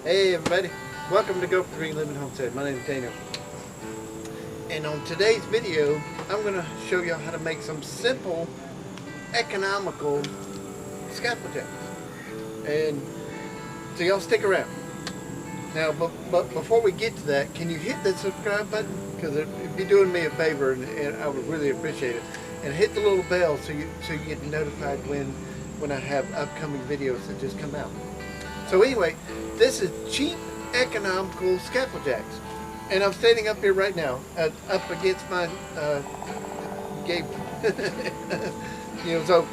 Hey everybody, welcome to Go for Green Living Homestead. My name is Daniel. And on today's video, I'm going to show you how to make some simple, economical scaffold jacks. And so y'all stick around. Now, but before we get to that, can you hit that subscribe button? Because it'd be doing me a favor and I would really appreciate it. And hit the little bell so you get notified when I have upcoming videos that just come out. So anyway, this is cheap, economical scaffold jacks. And I'm standing up here right now, up against my gable. So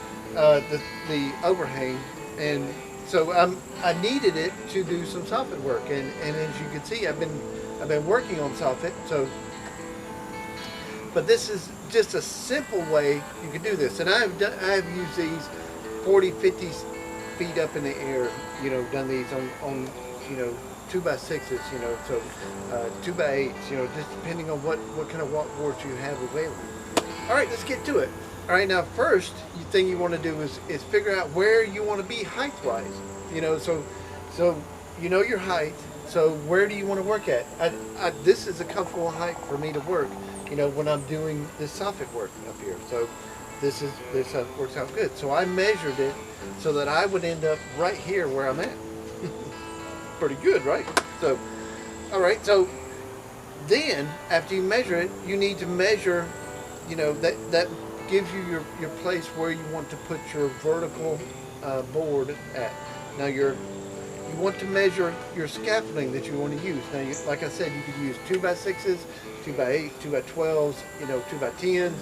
the overhang. And so I needed it to do some soffit work. And as you can see, I've been working on soffit. But this is just a simple way you can do this. And I've used these 40, 50 feet up in the air, done these on 2x6s, so 2x8s, just depending on what kind of walk boards you have available. All right, let's get to it. All right, now first thing you want to do is figure out where you want to be height-wise. So you know your height. So where do you want to work at? This is a comfortable height for me to work, when I'm doing this soffit work up here. So this works out good. So I measured it so that I would end up right here where I'm at. Pretty good, right? So, all right. So then after you measure it, you need to measure, that gives you your place where you want to put your vertical board at. Now you want to measure your scaffolding that you want to use. Now, like I said, you could use 2x6s, 2x8s, 2x12s, 2x10s,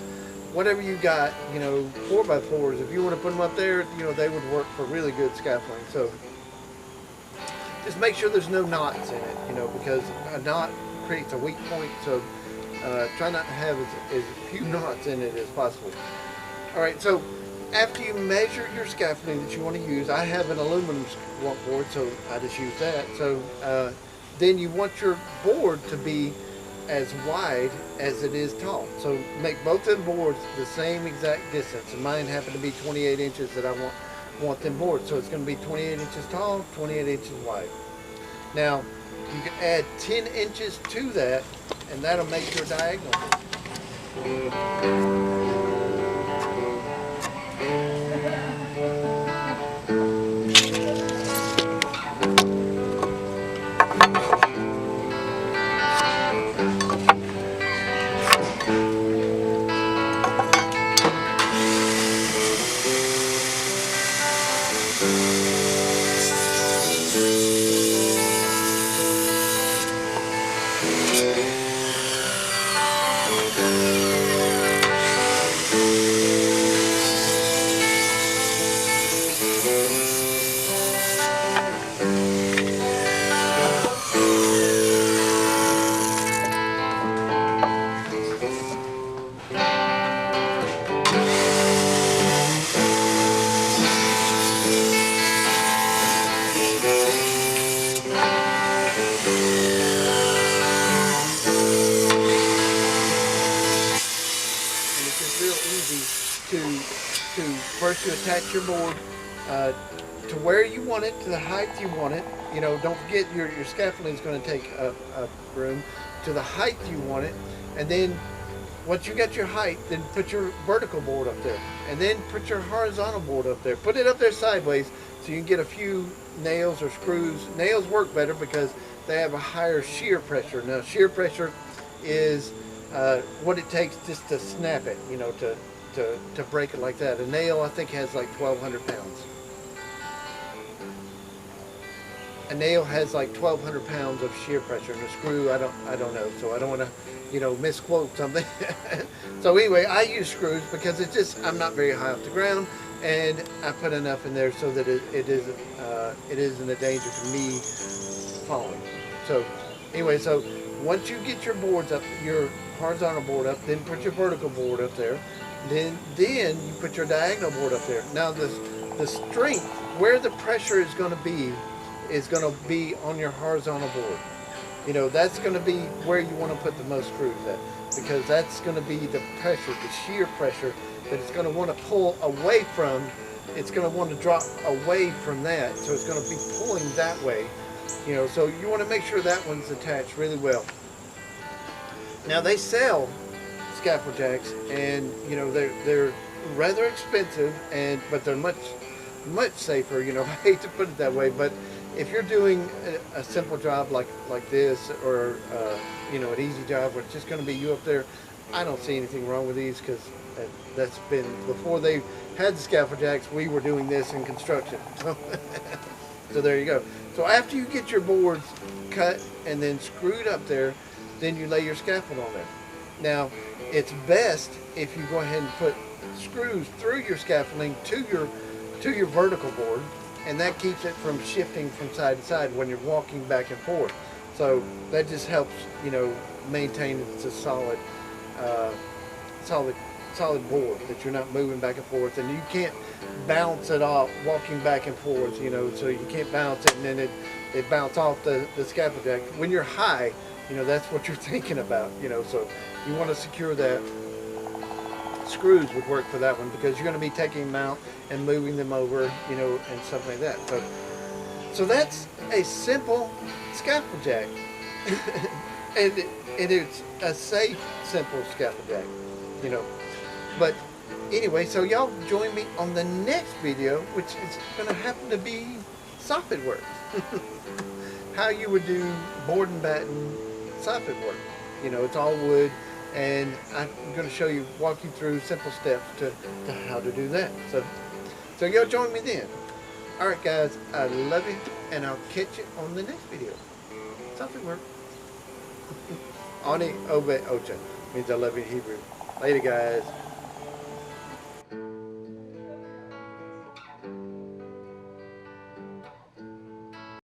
whatever you got, 4x4s. If you want to put them up there, they would work for really good scaffolding. So just make sure there's no knots in it, because a knot creates a weak point. So try not to have as few knots in it as possible. All right, so after you measure your scaffolding that you want to use, I have an aluminum walk board, so I just use that. So then you want your board to be as wide as it is tall. So make both of them boards the same exact distance. And mine happen to be 28 inches that I want them boards. So it's going to be 28 inches tall, 28 inches wide. Now you can add 10 inches to that, and that'll make your diagonal. To first you attach your board to where you want it, to the height you want it. Don't forget your scaffolding is going to take up room, to the height you want it. And then once you got your height, then put your vertical board up there, and then put your horizontal board up there. Put it up there sideways so you can get a few nails or screws. Nails work better because they have a higher shear pressure. Now shear pressure is what it takes just to snap it, to break it like that. A nail, I think, has like 1,200 pounds. A nail has like 1,200 pounds of shear pressure, and a screw, I don't know. So I don't want to, misquote something. So anyway, I use screws because I'm not very high off the ground, and I put enough in there so that it isn't a danger to me falling. So anyway, so once you get your boards up, your horizontal board up, then put your vertical board up there. Then you put your diagonal board up there. Now the strength, where the pressure is going to be on your horizontal board. That's going to be where you want to put the most screws at, because that's going to be the pressure, the shear pressure that it's going to want to pull away from. It's going to want to drop away from that, so it's going to be pulling that way. You know, so you want to make sure that one's attached really well. Now they sell scaffold jacks, and you know they're rather expensive, and but they're much safer. You know, I hate to put it that way, but if you're doing a simple job like this, or you know, an easy job where it's just going to be you up there, I don't see anything wrong with these, because that's been before they had the scaffold jacks. We were doing this in construction, so there you go. So after you get your boards cut and then screwed up there, then you lay your scaffold on there. Now, it's best if you go ahead and put screws through your scaffolding to your vertical board, and that keeps it from shifting from side to side when you're walking back and forth. So that just helps, you know, maintain it's a solid board, that you're not moving back and forth, and you can't bounce it off walking back and forth, you know, so you can't bounce it and then it bounce off the scaffold jack. When you're high, you know, that's what you're thinking about, you know, so you want to secure that. Screws would work for that one, because you're going to be taking them out and moving them over, you know, and stuff like that. So that's a simple scaffold jack. and it's a safe, simple scaffold jack, you know. But anyway, so y'all join me on the next video, which is going to happen to be soffit work. How you would do board and batten soffit work. You know, it's all wood, and I'm going to show you, walk you through simple steps to how to do that. So y'all join me then. All right, guys, I love you, and I'll catch you on the next video. Soffit work. Ani Obe Ocha means I love you in Hebrew. Later, guys.